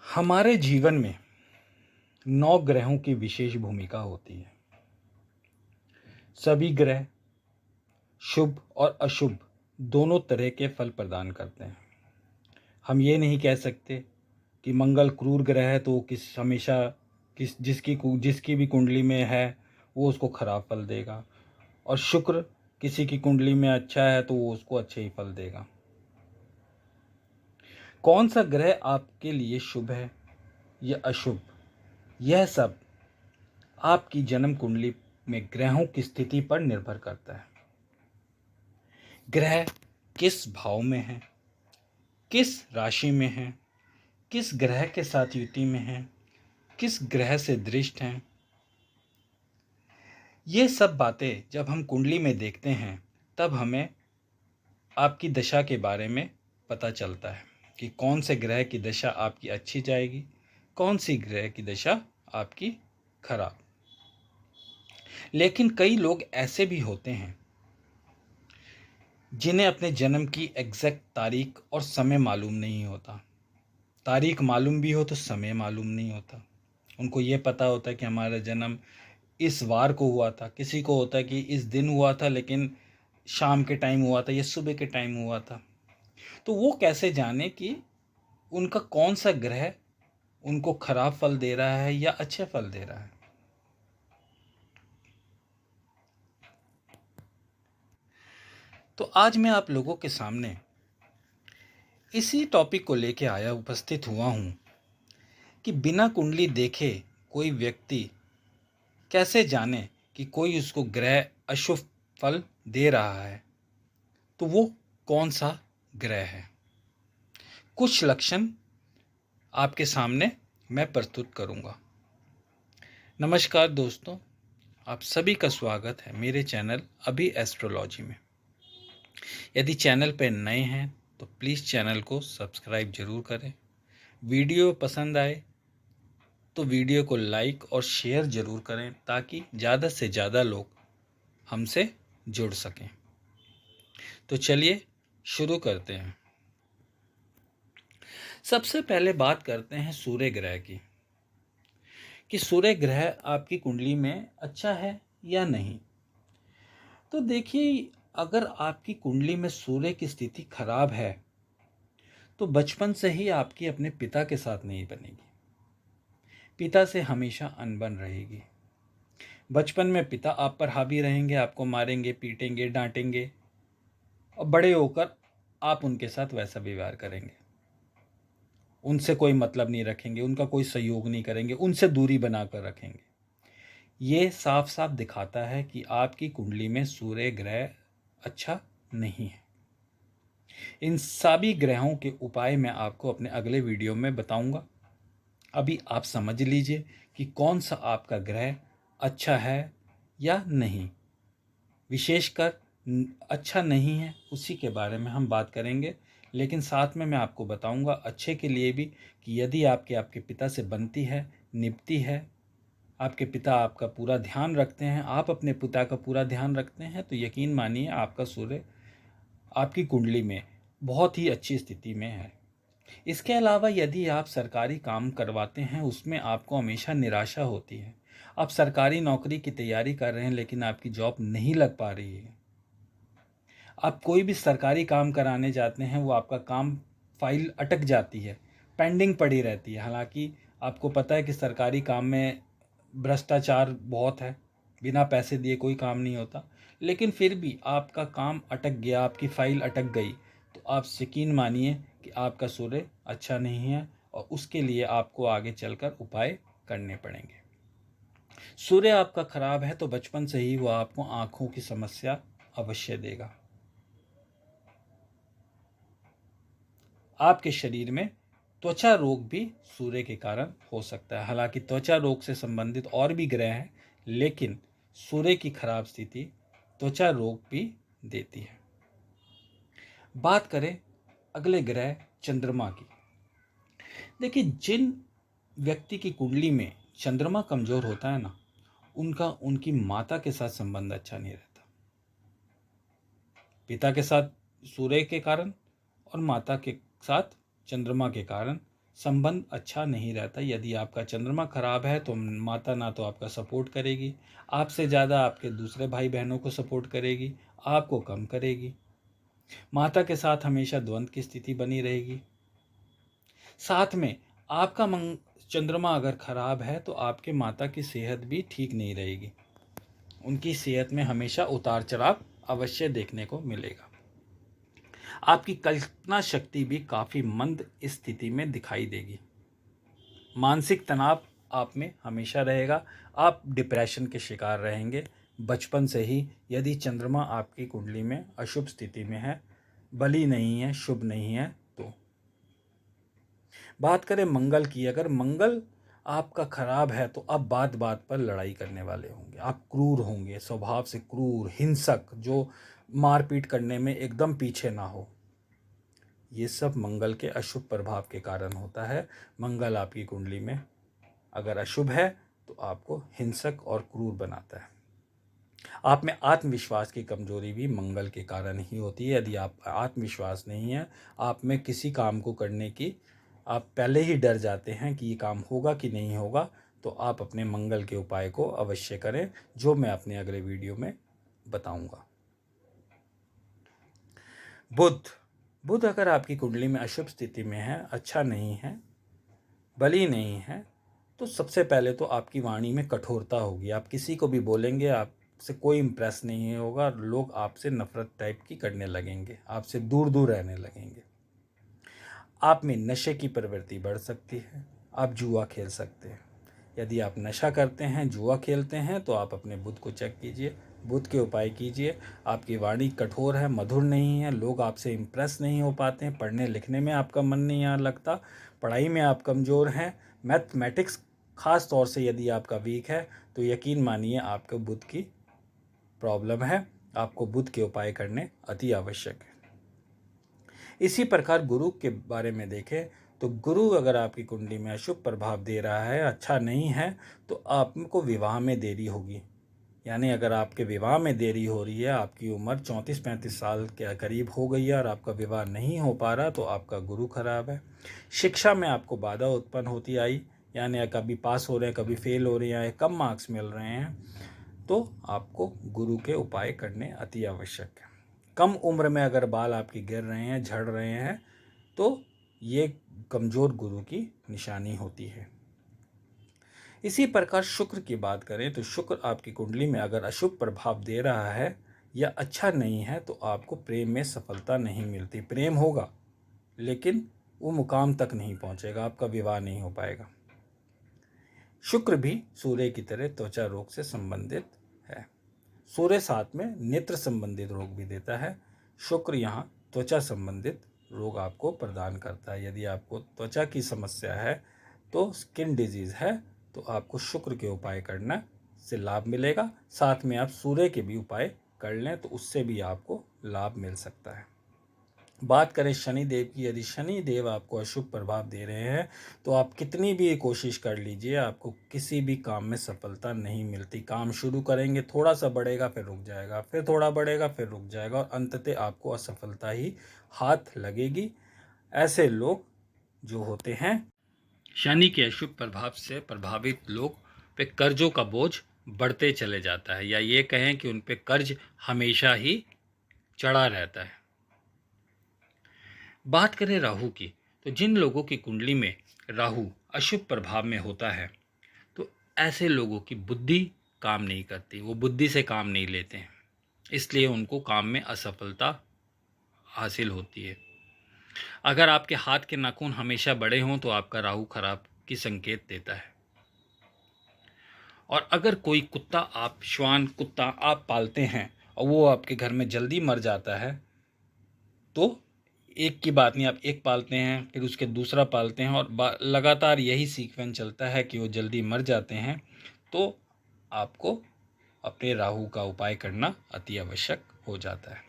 हमारे जीवन में 9 ग्रहों की विशेष भूमिका होती है। सभी ग्रह शुभ और अशुभ दोनों तरह के फल प्रदान करते हैं। हम ये नहीं कह सकते कि मंगल क्रूर ग्रह है तो वो हमेशा जिसकी भी कुंडली में है वो उसको खराब फल देगा, और शुक्र किसी की कुंडली में अच्छा है तो वो उसको अच्छे ही फल देगा। कौन सा ग्रह आपके लिए शुभ है या अशुभ, यह सब आपकी जन्म कुंडली में ग्रहों की स्थिति पर निर्भर करता है। ग्रह किस भाव में है, किस राशि में है, किस ग्रह के साथ युति में है, किस ग्रह से दृष्ट हैं, ये सब बातें जब हम कुंडली में देखते हैं तब हमें आपकी दशा के बारे में पता चलता है कि कौन से ग्रह की दशा आपकी अच्छी जाएगी, कौन सी ग्रह की दशा आपकी खराब। लेकिन कई लोग ऐसे भी होते हैं जिन्हें अपने जन्म की एग्जैक्ट तारीख और समय मालूम नहीं होता। तारीख मालूम भी हो तो समय मालूम नहीं होता। उनको ये पता होता है कि हमारा जन्म इस वार को हुआ था, किसी को होता है कि इस दिन हुआ था लेकिन शाम के टाइम हुआ था या सुबह के टाइम हुआ था। तो वो कैसे जाने कि उनका कौन सा ग्रह उनको खराब फल दे रहा है या अच्छे फल दे रहा है। तो आज मैं आप लोगों के सामने इसी टॉपिक को लेके उपस्थित हुआ हूँ कि बिना कुंडली देखे कोई व्यक्ति कैसे जाने कि कोई उसको ग्रह अशुभ फल दे रहा है, तो वो कौन सा ग्रह है। कुछ लक्षण आपके सामने मैं प्रस्तुत करूंगा। नमस्कार दोस्तों, आप सभी का स्वागत है मेरे चैनल अभी एस्ट्रोलॉजी में। यदि चैनल पर नए हैं तो प्लीज़ चैनल को सब्सक्राइब जरूर करें। वीडियो पसंद आए तो वीडियो को लाइक और शेयर ज़रूर करें ताकि ज़्यादा से ज़्यादा लोग हमसे जुड़ सकें। तो चलिए शुरू करते हैं। सबसे पहले बात करते हैं सूर्य ग्रह की कि सूर्य ग्रह आपकी कुंडली में अच्छा है या नहीं। तो देखिए, अगर आपकी कुंडली में सूर्य की स्थिति खराब है तो बचपन से ही आपकी अपने पिता के साथ नहीं बनेगी। पिता से हमेशा अनबन रहेगी। बचपन में पिता आप पर हावी रहेंगे, आपको मारेंगे, पीटेंगे, डांटेंगे, और बड़े होकर आप उनके साथ वैसा व्यवहार करेंगे। उनसे कोई मतलब नहीं रखेंगे, उनका कोई सहयोग नहीं करेंगे, उनसे दूरी बनाकर रखेंगे। ये साफ साफ दिखाता है कि आपकी कुंडली में सूर्य ग्रह अच्छा नहीं है। इन सभी ग्रहों के उपाय मैं आपको अपने अगले वीडियो में बताऊंगा। अभी आप समझ लीजिए कि कौन सा आपका ग्रह अच्छा है या नहीं। विशेषकर अच्छा नहीं है उसी के बारे में हम बात करेंगे, लेकिन साथ में मैं आपको बताऊंगा अच्छे के लिए भी कि यदि आपके पिता से बनती है, निभती है, आपके पिता आपका पूरा ध्यान रखते हैं, आप अपने पिता का पूरा ध्यान रखते हैं, तो यकीन मानिए आपका सूर्य आपकी कुंडली में बहुत ही अच्छी स्थिति में है। इसके अलावा यदि आप सरकारी काम करवाते हैं उसमें आपको हमेशा निराशा होती है। आप सरकारी नौकरी की तैयारी कर रहे हैं लेकिन आपकी जॉब नहीं लग पा रही है। आप कोई भी सरकारी काम कराने जाते हैं, वो आपका काम फाइल अटक जाती है, पेंडिंग पड़ी रहती है। हालांकि आपको पता है कि सरकारी काम में भ्रष्टाचार बहुत है, बिना पैसे दिए कोई काम नहीं होता, लेकिन फिर भी आपका काम अटक गया, आपकी फाइल अटक गई, तो आप यकीन मानिए कि आपका सूर्य अच्छा नहीं है और उसके लिए आपको आगे चलकर उपाय करने पड़ेंगे। सूर्य आपका खराब है तो बचपन से ही वो आपको आंखों की समस्या अवश्य देगा। आपके शरीर में त्वचा रोग भी सूर्य के कारण हो सकता है। हालांकि त्वचा रोग से संबंधित और भी ग्रह हैं, लेकिन सूर्य की खराब स्थिति त्वचा रोग भी देती है। बात करें अगले ग्रह चंद्रमा की। देखिए, जिन व्यक्ति की कुंडली में चंद्रमा कमजोर होता है ना, उनकी माता के साथ संबंध अच्छा नहीं रहता। पिता के साथ सूर्य के कारण और माता के साथ चंद्रमा के कारण संबंध अच्छा नहीं रहता। यदि आपका चंद्रमा खराब है तो माता ना तो आपका सपोर्ट करेगी, आपसे ज़्यादा आपके दूसरे भाई बहनों को सपोर्ट करेगी, आपको कम करेगी। माता के साथ हमेशा द्वंद्व की स्थिति बनी रहेगी। साथ में आपका चंद्रमा अगर खराब है तो आपके माता की सेहत भी ठीक नहीं रहेगी। उनकी सेहत में हमेशा उतार चढ़ाव अवश्य देखने को मिलेगा। आपकी कल्पना शक्ति भी काफ़ी मंद स्थिति में दिखाई देगी। मानसिक तनाव आप में हमेशा रहेगा। आप डिप्रेशन के शिकार रहेंगे बचपन से ही। यदि चंद्रमा आपकी कुंडली में अशुभ स्थिति में है, बली नहीं है, शुभ नहीं है, तो बात करें मंगल की। अगर मंगल आपका खराब है तो आप बात बात पर लड़ाई करने वाले होंगे। आप क्रूर होंगे, स्वभाव से क्रूर, हिंसक, जो मारपीट करने में एकदम पीछे ना हो। ये सब मंगल के अशुभ प्रभाव के कारण होता है। मंगल आपकी कुंडली में अगर अशुभ है तो आपको हिंसक और क्रूर बनाता है। आप में आत्मविश्वास की कमजोरी भी मंगल के कारण ही होती है। यदि आप आत्मविश्वास नहीं है, आप में किसी काम को करने की आप पहले ही डर जाते हैं कि ये काम होगा कि नहीं होगा, तो आप अपने मंगल के उपाय को अवश्य करें, जो मैं अपने अगले वीडियो में बताऊंगा। बुध अगर आपकी कुंडली में अशुभ स्थिति में है, अच्छा नहीं है, बली नहीं है, तो सबसे पहले तो आपकी वाणी में कठोरता होगी। आप किसी को भी बोलेंगे, आपसे कोई इम्प्रेस नहीं होगा। लोग आपसे नफरत टाइप की करने लगेंगे, आपसे दूर दूर रहने लगेंगे। आप में नशे की प्रवृत्ति बढ़ सकती है। आप जुआ खेल सकते हैं। यदि आप नशा करते हैं, जुआ खेलते हैं, तो आप अपने बुध को चेक कीजिए, बुध के उपाय कीजिए। आपकी वाणी कठोर है, मधुर नहीं है, लोग आपसे इम्प्रेस नहीं हो पाते हैं, पढ़ने लिखने में आपका मन नहीं यहाँ लगता, पढ़ाई में आप कमज़ोर हैं, मैथमेटिक्स खास तौर से यदि आपका वीक है, तो यकीन मानिए आपको बुध की प्रॉब्लम है। आपको बुध के उपाय करने अति आवश्यक है। इसी प्रकार गुरु के बारे में देखें तो गुरु अगर आपकी कुंडली में अशुभ प्रभाव दे रहा है, अच्छा नहीं है, तो आपको विवाह में देरी होगी। यानी अगर आपके विवाह में देरी हो रही है, आपकी उम्र 34-35 साल के करीब हो गई है और आपका विवाह नहीं हो पा रहा, तो आपका गुरु खराब है। शिक्षा में आपको बाधा उत्पन्न होती आई, यानी कभी पास हो रहे हैं, कभी फेल हो रहे हैं, कम मार्क्स मिल रहे हैं, तो आपको गुरु के उपाय करने अति आवश्यक है। कम उम्र में अगर बाल आपके गिर रहे हैं, झड़ रहे हैं, तो ये कमज़ोर गुरु की निशानी होती है। इसी प्रकार शुक्र की बात करें तो शुक्र आपकी कुंडली में अगर अशुभ प्रभाव दे रहा है या अच्छा नहीं है, तो आपको प्रेम में सफलता नहीं मिलती। प्रेम होगा लेकिन वो मुकाम तक नहीं पहुंचेगा, आपका विवाह नहीं हो पाएगा। शुक्र भी सूर्य की तरह त्वचा रोग से संबंधित है। सूर्य साथ में नेत्र संबंधित रोग भी देता है। शुक्र यहाँ त्वचा संबंधित रोग आपको प्रदान करता है। यदि आपको त्वचा की समस्या है, तो स्किन डिजीज है, तो आपको शुक्र के उपाय करना से लाभ मिलेगा। साथ में आप सूर्य के भी उपाय कर लें तो उससे भी आपको लाभ मिल सकता है। बात करें शनि देव की, यदि शनि देव आपको अशुभ प्रभाव दे रहे हैं, तो आप कितनी भी कोशिश कर लीजिए, आपको किसी भी काम में सफलता नहीं मिलती। काम शुरू करेंगे, थोड़ा सा बढ़ेगा, फिर रुक जाएगा, फिर थोड़ा बढ़ेगा, फिर रुक जाएगा, और अंततः आपको असफलता ही हाथ लगेगी। ऐसे लोग जो होते हैं, शनि के अशुभ प्रभाव से प्रभावित लोग पे कर्जों का बोझ बढ़ते चले जाता है, या ये कहें कि उन पे कर्ज हमेशा ही चढ़ा रहता है। बात करें राहु की, तो जिन लोगों की कुंडली में राहु अशुभ प्रभाव में होता है, तो ऐसे लोगों की बुद्धि काम नहीं करती, वो बुद्धि से काम नहीं लेते हैं, इसलिए उनको काम में असफलता हासिल होती है। अगर आपके हाथ के नाखून हमेशा बड़े हों तो आपका राहु खराब की संकेत देता है। और अगर कोई कुत्ता, आप श्वान कुत्ता आप पालते हैं और वो आपके घर में जल्दी मर जाता है, तो एक की बात नहीं, आप एक पालते हैं, फिर उसके दूसरा पालते हैं, और लगातार यही सीक्वेंस चलता है कि वो जल्दी मर जाते हैं, तो आपको अपने राहु का उपाय करना अति आवश्यक हो जाता है।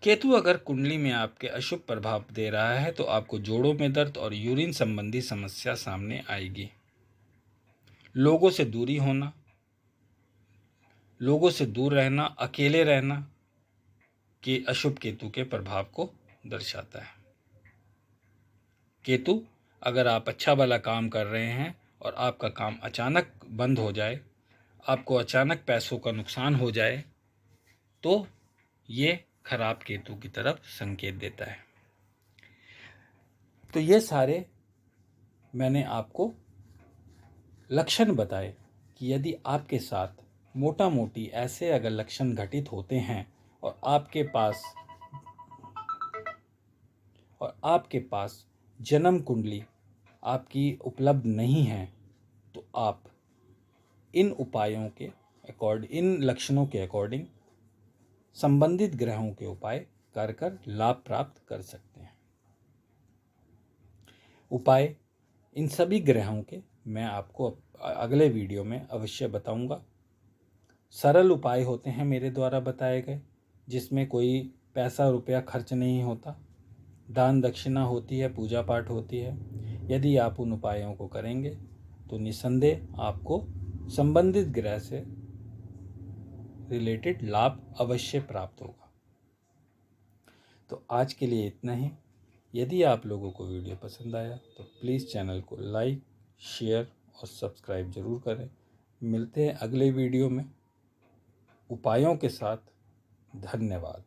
केतु अगर कुंडली में आपके अशुभ प्रभाव दे रहा है, तो आपको जोड़ों में दर्द और यूरिन संबंधी समस्या सामने आएगी। लोगों से दूरी होना, लोगों से दूर रहना, अकेले रहना के अशुभ केतु के प्रभाव को दर्शाता है। केतु, अगर आप अच्छा वाला काम कर रहे हैं और आपका काम अचानक बंद हो जाए, आपको अचानक पैसों का नुकसान हो जाए, तो ये खराब केतु की तरफ संकेत देता है। तो ये सारे मैंने आपको लक्षण बताए कि यदि आपके साथ मोटा मोटी ऐसे अगर लक्षण घटित होते हैं और आपके पास जन्म कुंडली आपकी उपलब्ध नहीं है, तो आप इन उपायों के इन लक्षणों के अकॉर्डिंग संबंधित ग्रहों के उपाय कर लाभ प्राप्त कर सकते हैं। उपाय इन सभी ग्रहों के मैं आपको अगले वीडियो में अवश्य बताऊंगा। सरल उपाय होते हैं मेरे द्वारा बताए गए, जिसमें कोई पैसा रुपया खर्च नहीं होता, दान दक्षिणा होती है, पूजा पाठ होती है। यदि आप उन उपायों को करेंगे तो निसंदेह आपको संबंधित ग्रह से रिलेटेड लाभ अवश्य प्राप्त होगा। तो आज के लिए इतना ही। यदि आप लोगों को वीडियो पसंद आया तो प्लीज़ चैनल को लाइक, शेयर और सब्सक्राइब ज़रूर करें। मिलते हैं अगले वीडियो में उपायों के साथ। धन्यवाद।